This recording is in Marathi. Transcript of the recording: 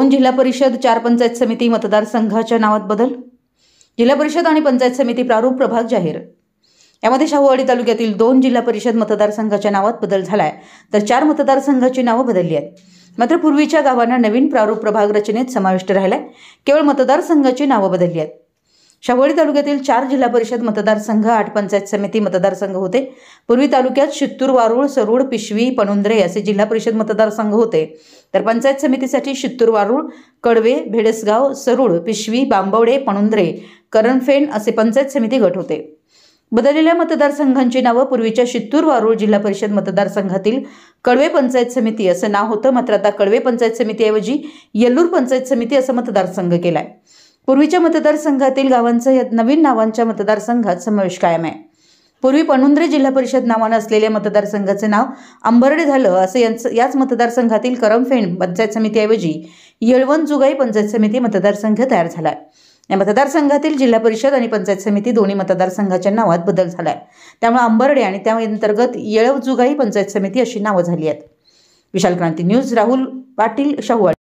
2 जिल्हा परिषद 4 पंचायत समिती मतदारसंघाच्या नावात बदल। जिल्हा परिषद आणि पंचायत समिती प्रारूप प्रभाग जाहीर। यामध्ये शाहूवाडी तालुक्यातील 2 जिल्हा परिषद मतदारसंघाच्या नावात बदल झालाय, तर 4 मतदारसंघाची नावं बदलली आहेत। मात्र पूर्वीच्या गावांना नवीन प्रारूप प्रभाग रचनेत समाविष्ट राहिलाय, केवळ मतदारसंघाची नावं बदलली आहेत। शाहूवाडी तालुक्यातील 4 जिल्हा परिषद मतदारसंघ, 8 पंचायत समिती मतदारसंघ होते। पूर्वी तालुक्यात शित्तूर, वारूळ, सरूड, पिशवी, पणुंद्रे असे जिल्हा परिषद मतदारसंघ होते, तर पंचायत समितीसाठी शित्तूर, वारूळ, कडवे, भेडसगाव, सरूड, पिशवी, बांबवडे, पणुंद्रे, करणफेण असे पंचायत समिती गट होते। बदललेल्या मतदारसंघांची नावं पूर्वीच्या शित्तूर, वारूळ जिल्हा परिषद मतदारसंघातील कडवे पंचायत समिती असं नाव होतं, मात्र आता कडवे पंचायत समितीऐवजी येल्लूर पंचायत समिती असं मतदारसंघ केलाय। पूर्वीच्या मतदारसंघातील गावांचा या नवीन नावांच्या मतदारसंघात समावेश कायम आहे। पूर्वी पणुंद्रे जिल्हा परिषद नावानं असलेल्या मतदारसंघाचे नाव अंबर्डे झालं, असं याच मतदारसंघातील करमफेण पंचायत समितीऐवजी येळवण-जुगाई पंचायत समिती मतदारसंघ तयार झालाय। या मतदारसंघातील जिल्हा परिषद आणि पंचायत समिती दोन्ही मतदारसंघाच्या नावात बदल झालाय, त्यामुळे अंबर्डे आणि त्या अंतर्गत येळव-जुगाई पंचायत समिती अशी नावं झाली आहेत। विशाल क्रांती न्यूज, राहुल पाटील, शाहूवाडी।